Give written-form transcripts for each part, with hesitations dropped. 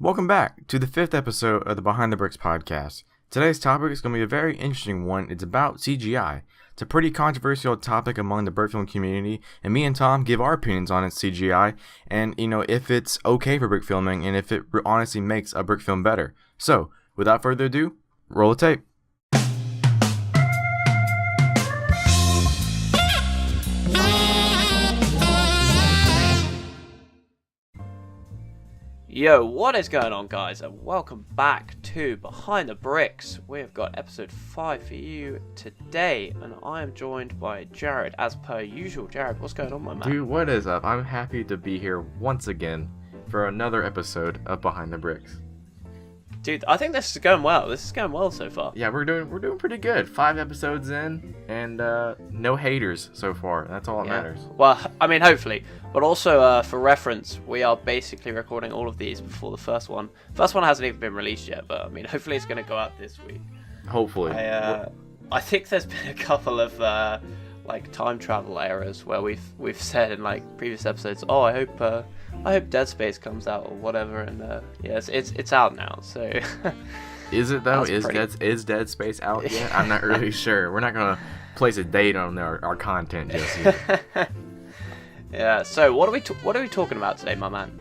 Welcome back to the 5th episode of the Behind the Bricks podcast. Today's topic is going to be a very interesting one. It's about CGI. It's a pretty controversial topic among the brick film community, and me and Tom give our opinions on its CGI, and if it's okay for brick filming, and if it honestly makes a brick film better. So, without further ado, roll the tape. Yo, what is going on, guys, and welcome back to Behind the Bricks. We've got episode 5 for you today, and I am joined by Jared, as per usual. Jared, what's going on, my man? Dude, what is up? I'm happy to be here once again for another episode of Behind the Bricks. Dude, I think this is going well. This is going well so far. Yeah, we're doing pretty good. 5 episodes in, and no haters so far. That's all that matters. Well, I mean, hopefully. But also, for reference, we are basically recording all of these before the first one. First one hasn't even been released yet, but I mean, hopefully it's going to go out this week. Hopefully. I think there's been a couple of time travel errors where we've said in previous episodes, oh, I hope Dead Space comes out or whatever, and it's out now. So is it though? Is Dead Space out yet? I'm not really sure. We're not gonna place a date on our content just yet. Yeah. So what are we talking about today, my man?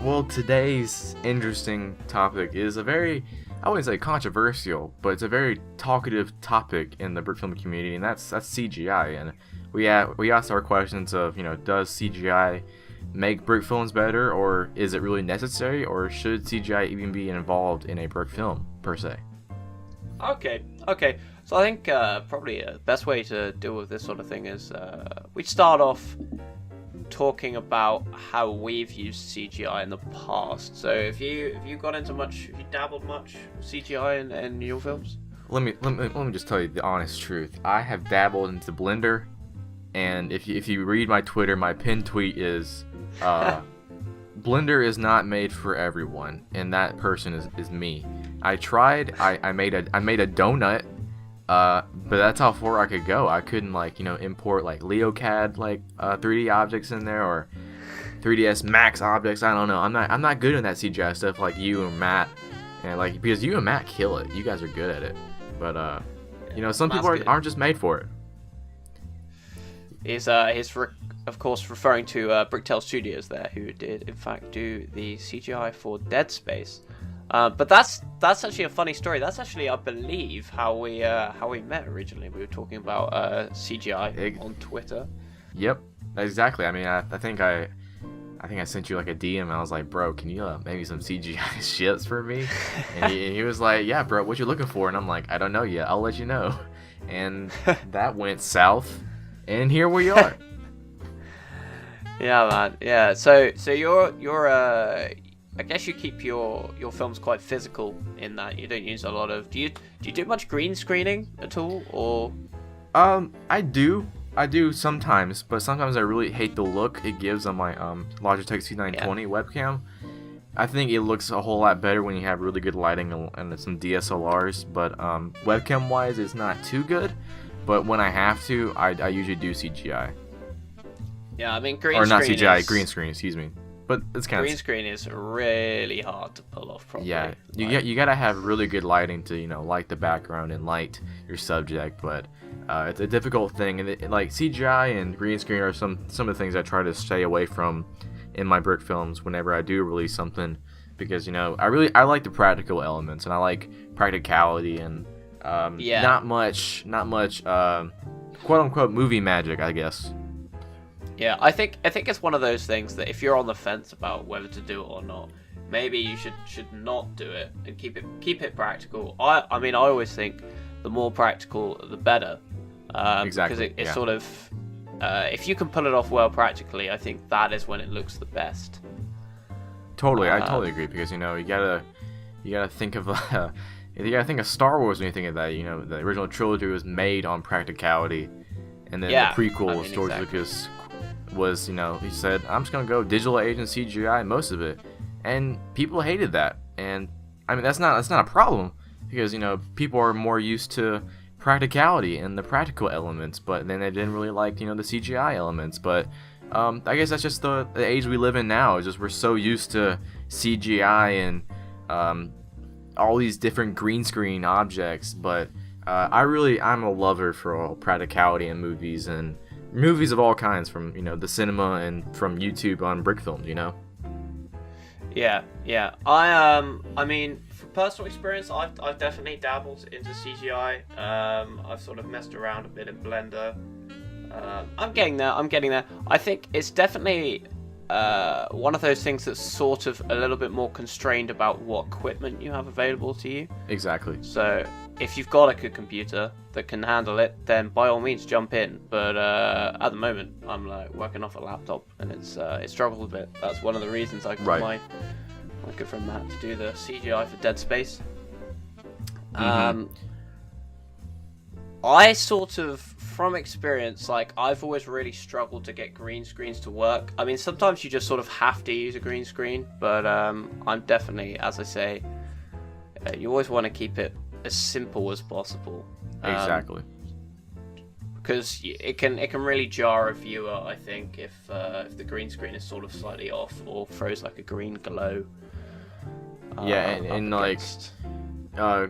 Well, today's interesting topic is a very, I wouldn't say controversial, but it's a very talkative topic in the brick film community, and that's CGI. And we asked our questions of, does CGI make brick films better, or is it really necessary, or should CGI even be involved in a brick film per se? Okay. So I think probably the best way to deal with this sort of thing is we start off talking about how we've used CGI in the past. So have you dabbled much CGI in your films? Let me just tell you the honest truth. I have dabbled into Blender, and if you read my Twitter, my pinned tweet is Blender is not made for everyone, and that person is me. I tried. I made a donut. But that's how far I could go. I couldn't import LeoCAD 3D objects in there, or 3ds Max objects. I don't know. I'm not good at that CGI stuff like you and Matt, and because you and Matt kill it. You guys are good at it. But some people aren't just made for it. He's of course referring to Bricktail Studios there, who did in fact do the CGI for Dead Space. But that's actually a funny story. That's actually, I believe, how we met originally. We were talking about CGI on Twitter. Yep, exactly. I mean, I think I sent you a DM. And I was like, bro, can you maybe some CGI shits for me? And he was like, yeah, bro, what you looking for? And I'm like, I don't know yet. I'll let you know. And that went south, and here we are. Yeah, man. Yeah. So you're I guess you keep your films quite physical in that you don't use a lot of. Do you do much green screening at all, or? I do sometimes, but sometimes I really hate the look it gives on my Logitech C920 webcam. I think it looks a whole lot better when you have really good lighting and some DSLRs, but webcam wise it's not too good. But when I have to, I usually do CGI. Yeah, I mean green screen, excuse me. But it's kind of green screen is really hard to pull off properly. Yeah, you gotta have really good lighting to light the background and light your subject. But it's a difficult thing, and CGI and green screen are some of the things I try to stay away from in my brick films whenever I do release something, because I like the practical elements, and I like practicality, and not much quote unquote movie magic, I guess. Yeah, I think it's one of those things that if you're on the fence about whether to do it or not, maybe you should not do it and keep it practical. I mean, I always think the more practical, the better. Exactly. Because it's sort of if you can pull it off well practically, I think that is when it looks the best. Totally, I totally agree, because you gotta think of you gotta think of Star Wars when you think of that. The original trilogy was made on practicality, and then the prequel, George Lucas was, he said, I'm just gonna go digital age and CGI most of it, and people hated that. And I mean, that's not a problem, because people are more used to practicality and the practical elements, but then they didn't really like the CGI elements. But I guess that's just the age we live in now. It's just we're so used to CGI and all these different green screen objects. But I'm a lover for practicality in movies, and movies of all kinds, from the cinema and from YouTube on brick films. Yeah. I mean, for personal experience, I've definitely dabbled into CGI. I've sort of messed around a bit in Blender. I'm getting there. I think it's definitely one of those things that's sort of a little bit more constrained about what equipment you have available to you. Exactly. So if you've got a good computer that can handle it, then by all means jump in. But at the moment, I'm like working off a laptop, and it struggles a bit. That's one of the reasons I got my good friend Matt to do the CGI for Dead Space. I sort of, from experience, like, I've always really struggled to get green screens to work. I mean, sometimes you just sort of have to use a green screen, but I'm definitely, as I say, you always want to keep it as simple as possible. Exactly. Because it can really jar a viewer, I think, if the green screen is sort of slightly off or throws like a green glow. And like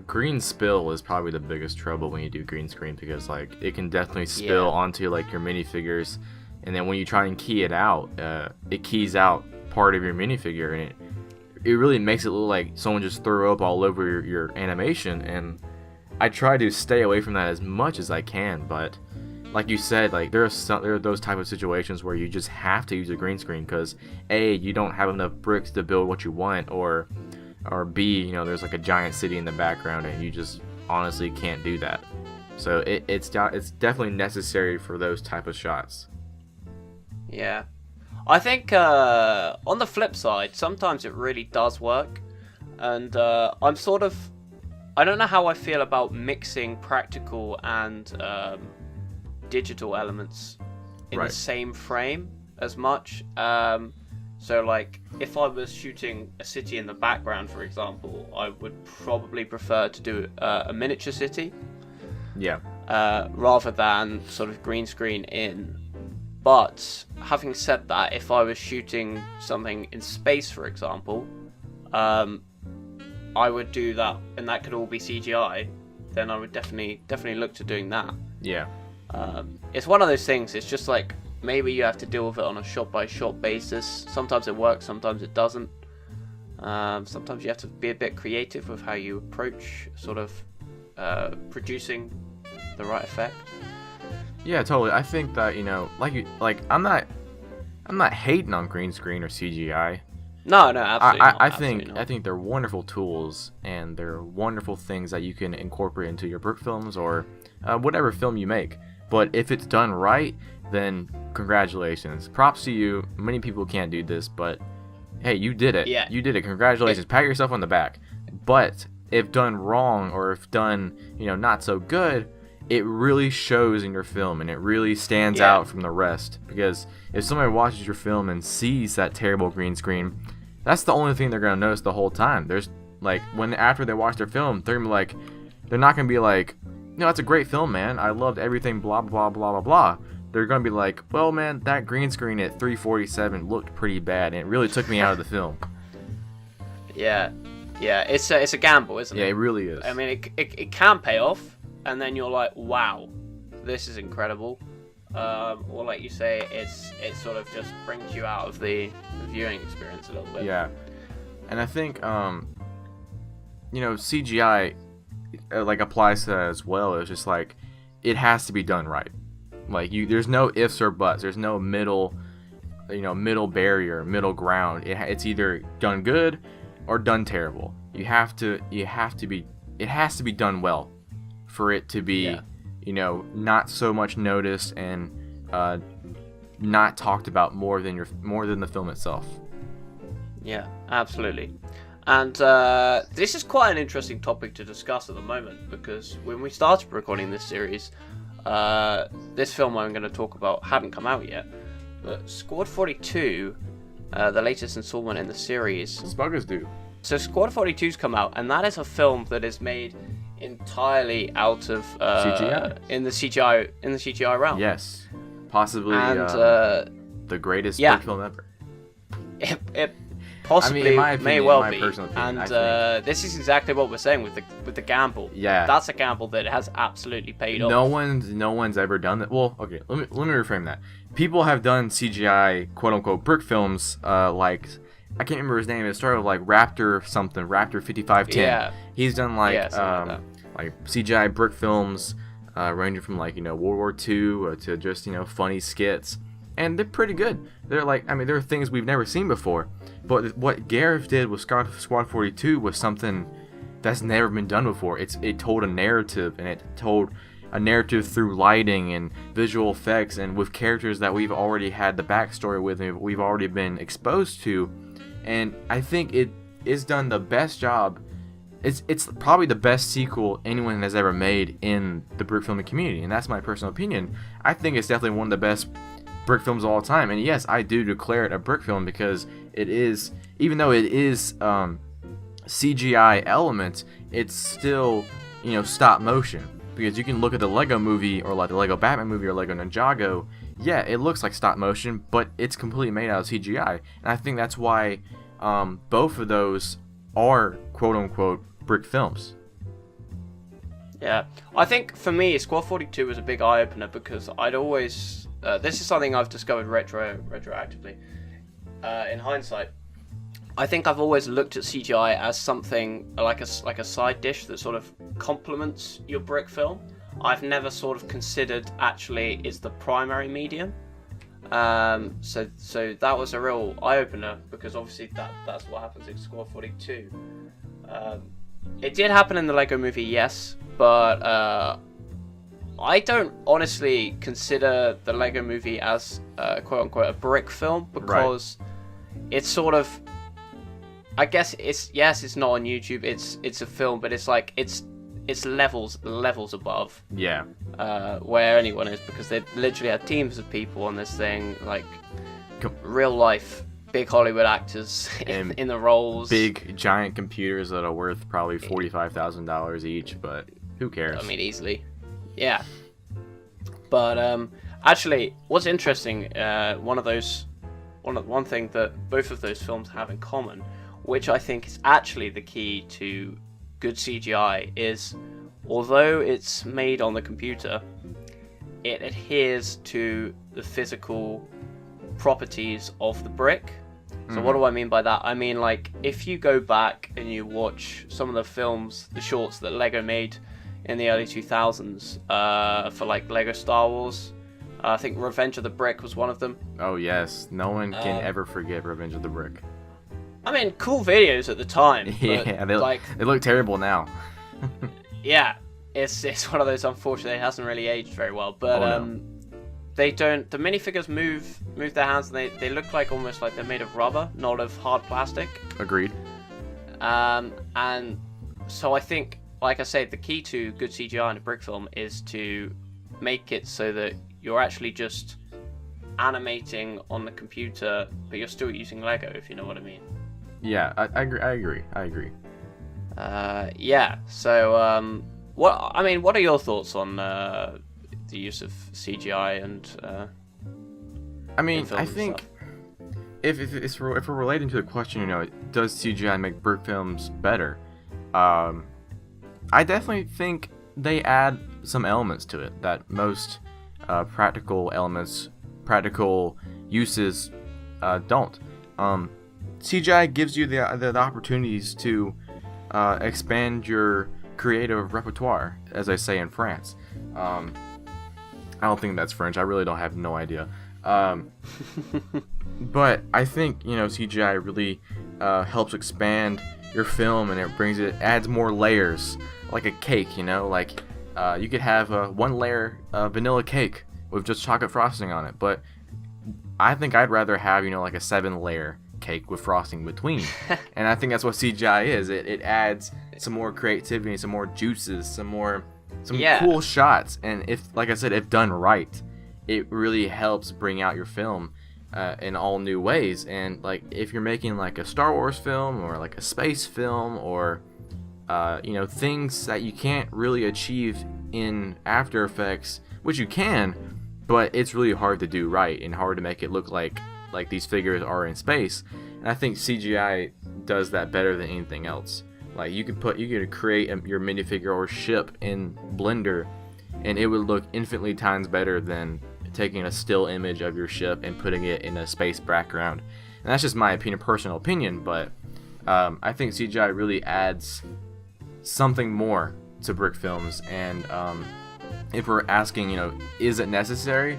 green spill is probably the biggest trouble when you do green screen, because like it can definitely spill onto like your minifigures, and then when you try and key it out, it keys out part of your minifigure, and it really makes it look like someone just threw up all over your animation. And I try to stay away from that as much as I can, but like you said, like there are those type of situations where you just have to use a green screen because A, you don't have enough bricks to build what you want, or B, there's like a giant city in the background and you just honestly can't do that. So it's definitely necessary for those type of shots. Yeah. I think on the flip side, sometimes it really does work. And I don't know how I feel about mixing practical and digital elements in the same frame as much. So, like, if I was shooting a city in the background, for example, I would probably prefer to do a miniature city. Yeah. Rather than sort of green screen in. But, having said that, if I was shooting something in space, for example, I would do that, and that could all be CGI, then I would definitely look to doing that. Yeah. It's one of those things, it's just like, maybe you have to deal with it on a shot-by-shot basis. Sometimes it works, sometimes it doesn't. Sometimes you have to be a bit creative with how you approach sort of producing the right effect. Yeah, totally. I think that I'm not hating on green screen or CGI. No, absolutely not. I think they're wonderful tools, and they're wonderful things that you can incorporate into your brick films or whatever film you make. But if it's done right, then congratulations. Props to you. Many people can't do this, but hey, you did it. Yeah. You did it. Congratulations. Pat yourself on the back. But if done wrong, or if done, not so good, it really shows in your film, and it really stands out from the rest. Because if somebody watches your film and sees that terrible green screen, that's the only thing they're going to notice the whole time. There's like, after they watch their film, they're not going to be like, no, that's a great film, man. I loved everything, blah, blah, blah, blah, blah. They're going to be like, well, man, that green screen at 3:47 looked pretty bad, and it really took me out of the film. Yeah, it's a gamble, isn't it? Yeah, it really is. I mean, it can pay off, and then you're like, wow, this is incredible. Or like you say, it sort of just brings you out of the viewing experience a little bit. Yeah, and I think CGI applies to that as well. It's just like, it has to be done right. Like, there's no ifs or buts. There's no middle barrier, middle ground. It's either done good or done terrible. It has to be done well for it to be, not so much noticed and not talked about more than the film itself. Yeah, absolutely. And this is quite an interesting topic to discuss at the moment, because when we started recording this series, this film I'm going to talk about hadn't come out yet, but Squad 42, the latest installment in the series, Spuggers do. So Squad 42's come out, and that is a film that is made entirely out of CGI in the CGI realm. Yes, possibly the greatest film ever. It Possibly, in my opinion, may well in my be. personal opinion, And this is exactly what we're saying with the gamble. Yeah, that's a gamble that has absolutely paid off. No one's ever done that. Well, okay, let me reframe that. People have done CGI quote unquote brick films, like I can't remember his name. It started with like Raptor 5510. Yeah. He's done like CGI brick films, ranging from like World War II to just funny skits, and they're pretty good. They're like there are things we've never seen before. But what Gareth did with Squad 42 was something that's never been done before. It told a narrative, and it told a narrative through lighting and visual effects, and with characters that we've already had the backstory with, and we've already been exposed to. And I think it is done the best job. It's probably the best sequel anyone has ever made in the brick filming community, and that's my personal opinion. I think it's definitely one of the best brick films of all time. And yes, I do declare it a brick film because it is, even though it is CGI elements, it's still stop motion. Because you can look at the Lego movie, or like the Lego Batman movie, or Lego Ninjago. Yeah, it looks like stop motion, but it's completely made out of CGI. And I think that's why both of those are quote unquote brick films. Yeah, I think for me, Squad 42 was a big eye opener because I'd always this is something I've discovered retroactively. In hindsight, I think I've always looked at CGI as something like a side dish that sort of complements your brick film. I've never sort of considered actually it's the primary medium. So that was a real eye opener because obviously that's what happens in Squad 42. It did happen in the Lego Movie, yes, but I don't honestly consider the Lego Movie as quote unquote a brick film because it's sort of, I guess it's not on YouTube. It's a film, but it's like it's levels above. Yeah. Where anyone is, because they literally had teams of people on this thing, like real life big Hollywood actors in the roles. Big giant computers that are worth probably $45,000 each, but who cares? I mean, easily. Yeah. But actually, what's interesting, one thing that both of those films have in common, which I think is actually the key to good CGI, is although it's made on the computer, it adheres to the physical properties of the brick. So what do I mean by that? I mean, like, if you go back and you watch some of the films, the shorts that Lego made in the early 2000s for like Lego Star Wars, I think Revenge of the Brick was one of them. Oh yes, no one can ever forget Revenge of the Brick. I mean, cool videos at the time. Yeah, they look terrible now. Yeah, it's one of those, unfortunately, it hasn't really aged very well. But they don't. The minifigures move their hands, and they look like almost like they're made of rubber, not of hard plastic. Agreed. And so I think, like I said, the key to good CGI in a brick film is to make it so that you're actually just animating on the computer, but you're still using Lego, if you know what I mean. Yeah, I agree. Yeah. So, what are your thoughts on the use of CGI and? I think if we're relating to the question, does CGI make brick films better? I definitely think they add some elements to it that most practical uses don't. CGI gives you the opportunities to expand your creative repertoire, as I say in France. I don't think that's French. I really don't have no idea. But I think CGI really helps expand your film, and it adds more layers, like a cake. You could have one layer vanilla cake with just chocolate frosting on it, but I think I'd rather have like a 7-layer cake with frosting between. And I think that's what CGI is. It adds some more creativity, some more juices, some cool shots, and if done right, it really helps bring out your film in all new ways. And like if you're making like a Star Wars film or like a space film or things that you can't really achieve in After Effects, which you can, but it's really hard to do right and hard to make it look like these figures are in space. And I think CGI does that better than anything else. Like you could create your minifigure or ship in Blender, and it would look infinitely times better than taking a still image of your ship and putting it in a space background. And that's just my personal opinion, but I think CGI really adds something more to brick films. And if we're asking, is it necessary?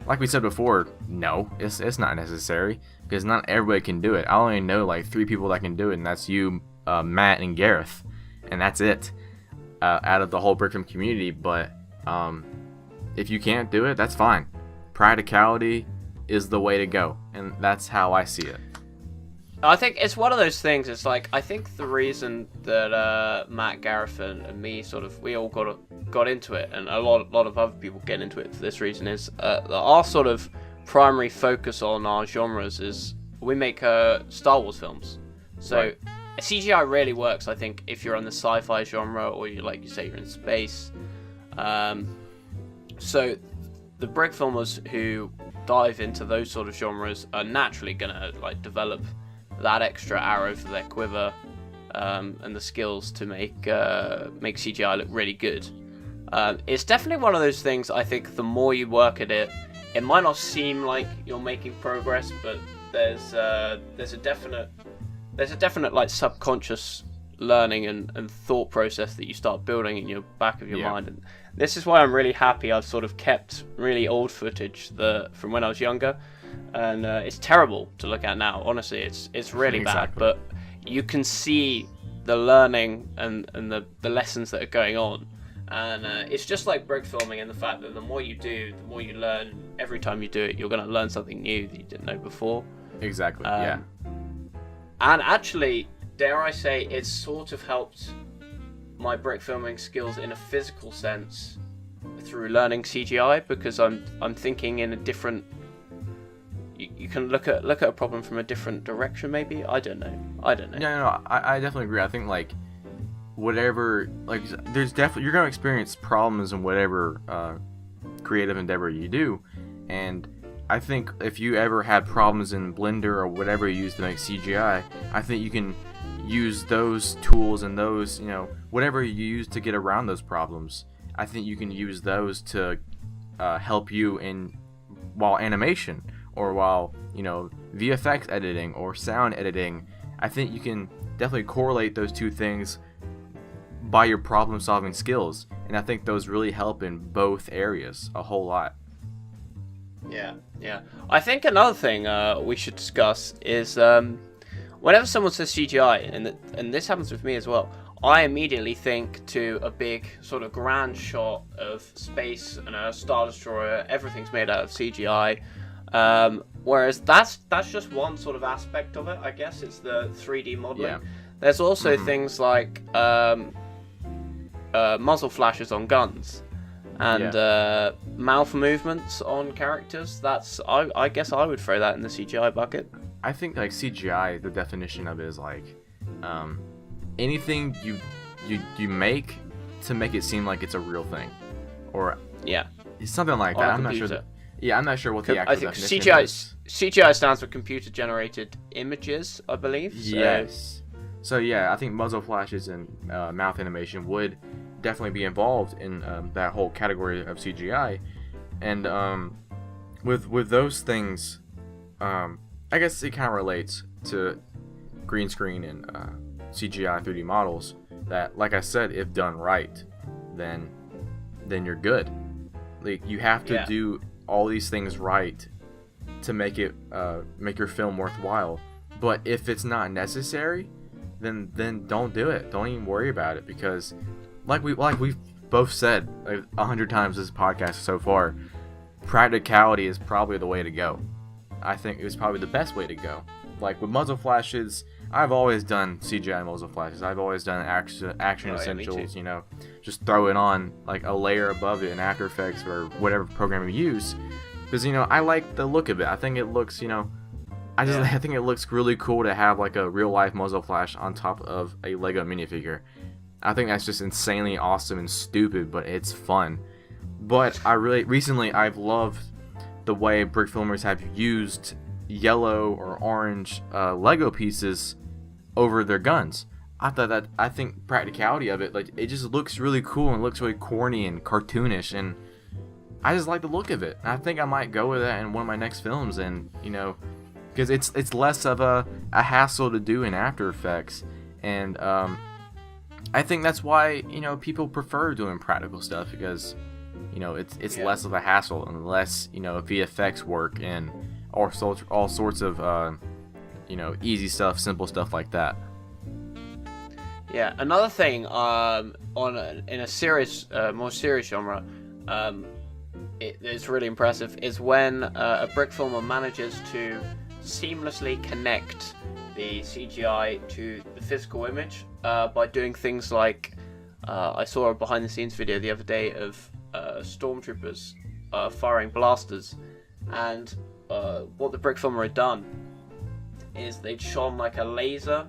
Like we said before, no, it's not necessary, because not everybody can do it. I only know like 3 people that can do it, and that's you, Matt, and Gareth, and that's it out of the whole brick film community. But if you can't do it, that's fine. Practicality is the way to go, and that's how I see it. I think it's one of those things. It's like, I think the reason that Matt, Gareth, and me we all got into it, and a lot of other people get into it for this reason, is our sort of primary focus on our genres is we make Star Wars films. So right. CGI really works, I think, if you're on the sci-fi genre, or like you say, you're in space. So the brick filmers who dive into those sort of genres are naturally gonna like develop that extra arrow for their quiver, and the skills to make CGI look really good. It's definitely one of those things. I think the more you work at it, it might not seem like you're making progress, but there's a definite like subconscious learning and thought process that you start building in your back of your mind. And this is why I'm really happy I've sort of kept really old footage from when I was younger. And it's terrible to look at now. Honestly, it's really bad. But you can see the learning and the lessons that are going on. And it's just like brick filming, in the fact that the more you do, the more you learn. Every time you do it, you're going to learn something new that you didn't know before. Exactly, yeah. And actually, dare I say, it's sort of helped my brick filming skills in a physical sense through learning CGI, because I'm thinking in a different... You can look at a problem from a different direction, maybe. I don't know. No, I definitely agree. I think like whatever, like there's definitely, you're gonna experience problems in whatever creative endeavor you do, and I think if you ever had problems in Blender or whatever you use to make CGI, I think you can use those tools and those, whatever you use to get around those problems. I think you can use those to help you while animation, or while, VFX editing or sound editing. I think you can definitely correlate those two things by your problem-solving skills, and I think those really help in both areas a whole lot. Yeah. I think another thing we should discuss is whenever someone says CGI, and this happens with me as well, I immediately think to a big sort of grand shot of space and a Star Destroyer. Everything's made out of CGI. Whereas that's just one sort of aspect of it, I guess. It's the 3D modeling. Yeah. There's also things like muzzle flashes on guns and mouth movements on characters. I guess I would throw that in the CGI bucket. I think like CGI, the definition of it is like anything you make to make it seem like it's a real thing, or it's something like that. I'm not sure. I'm not sure what the actual definition is. CGI stands for computer generated images, I believe. Yes. So I think muzzle flashes and mouth animation would definitely be involved in that whole category of CGI, and with those things, I guess it kind of relates to green screen and CGI 3D models. That, like I said, if done right, then you're good. Like you have to do all these things right to make it make your film worthwhile. But if it's not necessary, then don't do it. Don't even worry about it, because like we've both said 100 times this podcast so far, practicality is probably the way to go. I think it was probably the best way to go. Like with muzzle flashes, I've always done CGI muzzle flashes. I've always done action essentials, just throw it on like a layer above it in After Effects or whatever program you use, because I like the look of it. I think it looks, I think it looks really cool to have like a real life muzzle flash on top of a Lego minifigure. I think that's just insanely awesome and stupid, but it's fun. But recently I've loved the way brick filmers have used yellow or orange Lego pieces over their guns. I think practicality of it, like, it just looks really cool and looks really corny and cartoonish, and I just like the look of it. I think I might go with that in one of my next films, and because it's less of a hassle to do in After Effects, and I think that's why people prefer doing practical stuff, because it's less of a hassle and less VFX work and all sorts of easy stuff, simple stuff like that. Yeah, another thing in a serious, more serious genre, it's really impressive is when a brick filmer manages to seamlessly connect the CGI to the physical image by doing things like I saw a behind the scenes video the other day of stormtroopers firing blasters, and what the brick filmer had done is they'd shone like a laser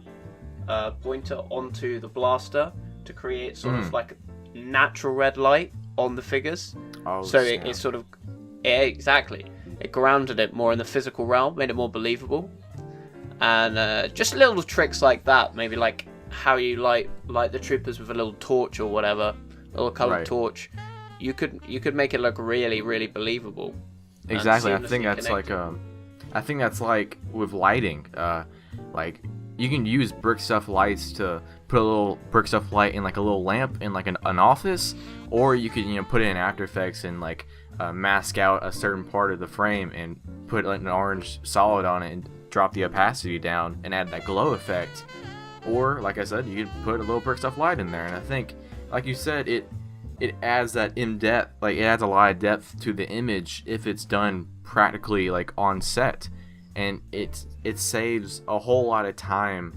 pointer onto the blaster to create sort of like natural red light on the figures. So it sort of exactly it grounded it more in the physical realm, made it more believable, and just little tricks like that, maybe like how you light the troopers with a little torch or whatever, a little colored torch. You could make it look really, really believable. Exactly. I think that's like with lighting, like you can use brick stuff lights to put a little brick stuff light in like a little lamp in like an office, or you could put it in After Effects and like mask out a certain part of the frame and put like an orange solid on it and drop the opacity down and add that glow effect. Or like I said, you could put a little brick stuff light in there, and I think, like you said, it adds that in-depth, like it adds a lot of depth to the image if it's done practically like on set, and it saves a whole lot of time,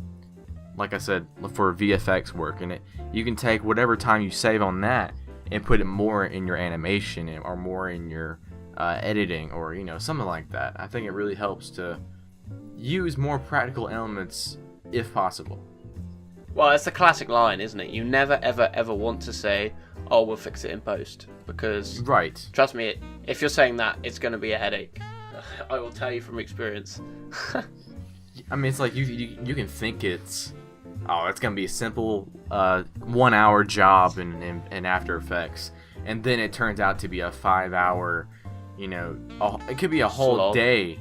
like I said, for VFX work, and you can take whatever time you save on that and put it more in your animation or more in your editing or something like that. I think it really helps to use more practical elements if possible. Well, it's a classic line, isn't it? You never, ever, ever want to say, "Oh, we'll fix it in post," because trust me, if you're saying that, it's going to be a headache. I will tell you from experience. I mean, it's like you can think it's going to be a simple 1 hour job in After Effects, and then it turns out to be a 5 hour, it could be a whole day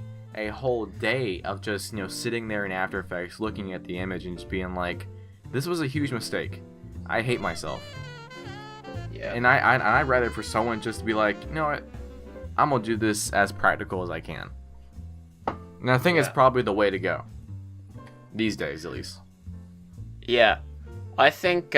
of just sitting there in After Effects looking at the image and just being like, this was a huge mistake. I hate myself. Yeah. And I'd rather for someone just to be like, you know what, I'm gonna do this as practical as I can. And I think it's probably the way to go. These days, at least. Yeah. I think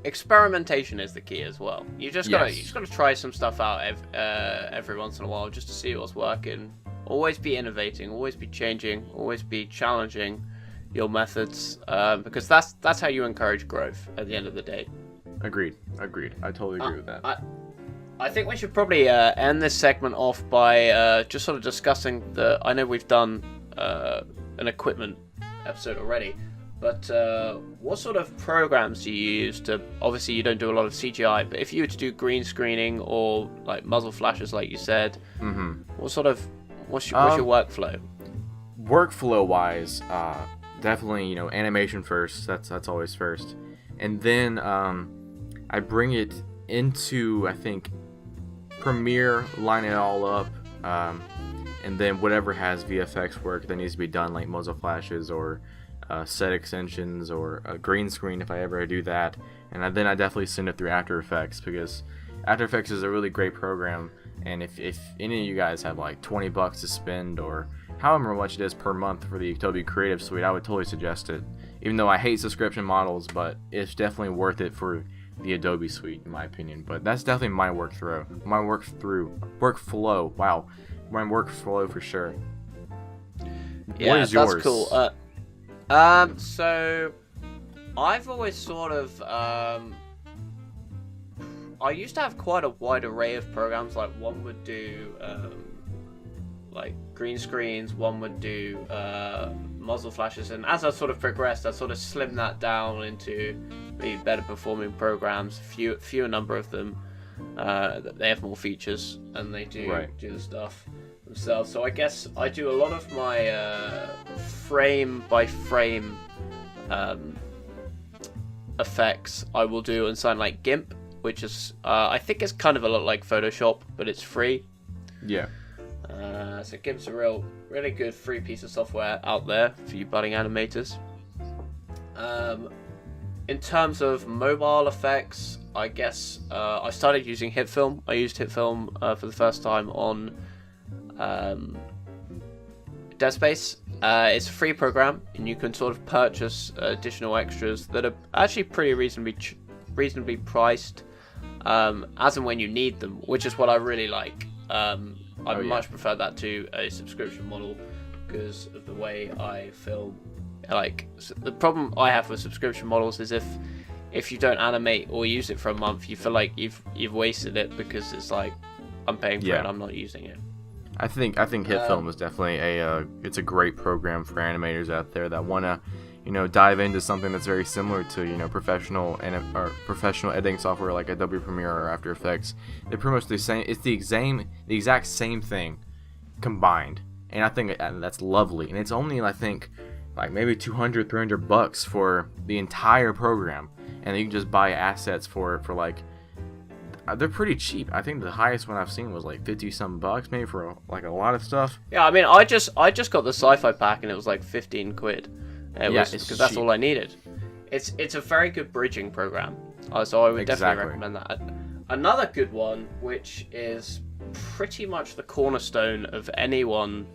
experimentation is the key as well. You just gotta try some stuff out every once in a while just to see what's working. Always be innovating, always be changing, always be challenging your methods, because that's how you encourage growth at the end of the day. Agreed. I totally agree with that. I think we should probably end this segment off by just sort of discussing I know we've done an equipment episode already, but what sort of programs do you use to, obviously you don't do a lot of CGI, but if you were to do green screening or like muzzle flashes like you said, what's your workflow? Workflow wise, definitely animation first. That's always first, and then I bring it into, I think, Premiere, line it all up, and then whatever has VFX work that needs to be done, like muzzle flashes or set extensions or a green screen if I ever do that, and then I definitely send it through After Effects, because After Effects is a really great program, and if any of you guys have like $20 to spend or however much it is per month for the Adobe Creative Suite, I would totally suggest it. Even though I hate subscription models, but it's definitely worth it for the Adobe Suite, in my opinion. But that's definitely my workflow. Wow, my workflow for sure. Yeah, what is yours? That's cool. So I've always sort of I used to have quite a wide array of programs. Like one would do like green screens, one would do muzzle flashes, and as I sort of progressed, I sort of slimmed that down into maybe better performing programs, fewer number of them. They have more features and they do the stuff. themselves. So I guess I do a lot of my frame by frame effects. I will do on something like GIMP, which is I think it's kind of a lot like Photoshop, but it's free. Yeah. So GIMP's a really good free piece of software out there for you budding animators. In terms of mobile effects, I guess I started using HitFilm. I used HitFilm for the first time on Dead Space. It's a free program, and you can sort of purchase additional extras that are actually pretty reasonably priced, as and when you need them, which is what I really like. I much prefer that to a subscription model because of the way I film. The problem I have with subscription models is if you don't animate or use it for a month, you feel like you've wasted it because it's like I'm paying for it, I'm not using it. I think HitFilm is definitely it's a great program for animators out there that want to, dive into something that's very similar to, professional editing software like Adobe Premiere or After Effects. They're pretty much the same. It's the exact same thing combined, and I think that's lovely. And it's only, I think, like maybe $200-$300 for the entire program, and you can just buy assets for like. They're pretty cheap. I think the highest one I've seen was like 50-some bucks, maybe for like a lot of stuff. Yeah, I mean, I just got the sci-fi pack and it was like 15 quid. Because that's all I needed. It's a very good bridging program, so I would definitely recommend that. Another good one, which is pretty much the cornerstone of anyone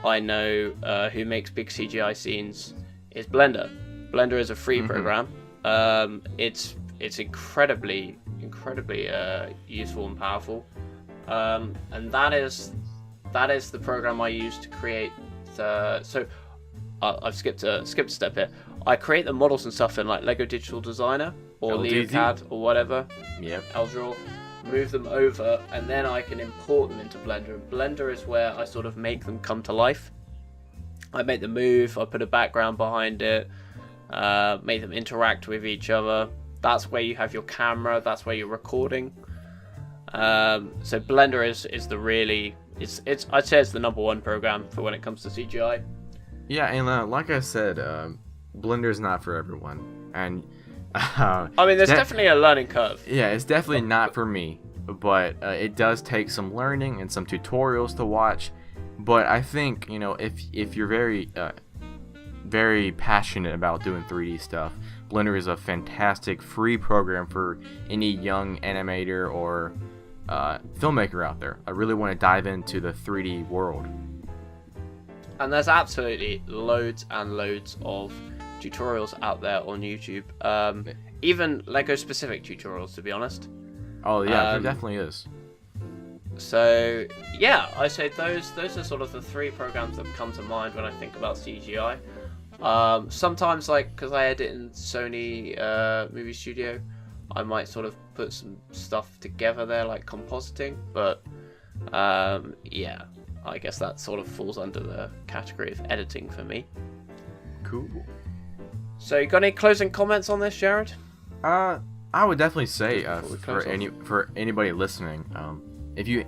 I know who makes big CGI scenes, is Blender. Blender is a free program. It's incredibly useful and powerful, and that is the program I use to create I've skipped a step here. I create the models and stuff in like Lego Digital Designer or LeoCAD or whatever. Yep. Eldraw, move them over, and then I can import them into Blender. And Blender is where I sort of make them come to life. I make them move, I put a background behind it, make them interact with each other. That's where you have your camera, that's where you're recording. So Blender is the really, I'd say it's the number one program for when it comes to CGI. Yeah, and like I said, Blender's not for everyone, and I mean, there's definitely a learning curve. Yeah, it's definitely not for me, but it does take some learning and some tutorials to watch. But I think, if you're very passionate about doing 3D stuff, Blender is a fantastic free program for any young animator or filmmaker out there. I really want to dive into the 3D world. And there's absolutely loads and loads of tutorials out there on YouTube. Even Lego specific tutorials, to be honest. Oh yeah, there definitely is. So yeah, I say those are sort of the three programs that come to mind when I think about CGI. Sometimes, like, because I edit in Sony Movie Studio, I might sort of put some stuff together there, like compositing. But yeah, I guess that sort of falls under the category of editing for me. Cool. So, you got any closing comments on this, Jared? I would definitely say for anybody listening, if you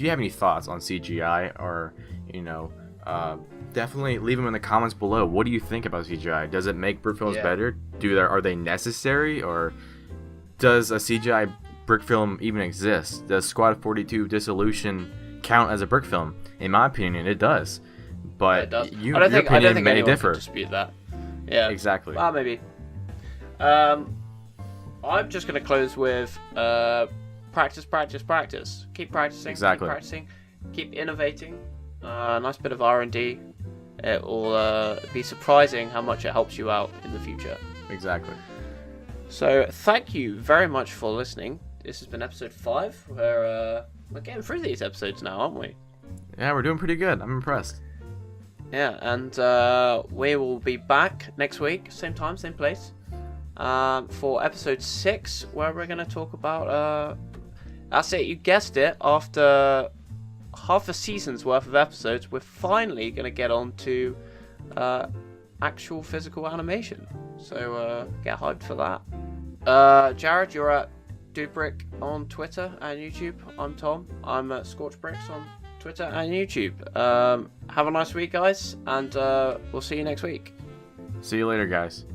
have any thoughts on CGI, or definitely leave them in the comments below. What do you think about CGI? Does it make brick films better? Are they necessary, or does a CGI brick film even exist? Does Squad 42 Dissolution count as a brick film? In my opinion, it does. But it does. Your opinion may differ. Can dispute that. Yeah. Exactly. Well, maybe. I'm just going to close with practice. Keep practicing. Exactly. Keep practicing. Keep innovating. A nice bit of R&D. It will be surprising how much it helps you out in the future. Exactly. So thank you very much for listening. This has been episode 5. We're getting through these episodes now, aren't we? Yeah, we're doing pretty good. I'm impressed. Yeah, and we will be back next week, same time, same place, for episode 6, where we're going to talk about, that's it, you guessed it, after half a season's worth of episodes, we're finally going to get on to actual physical animation. So get hyped for that. Jared, you're at DudeBrick on Twitter and YouTube. I'm Tom. I'm at Scorchbricks on Twitter and YouTube. Have a nice week, guys, and we'll see you next week. See you later, guys.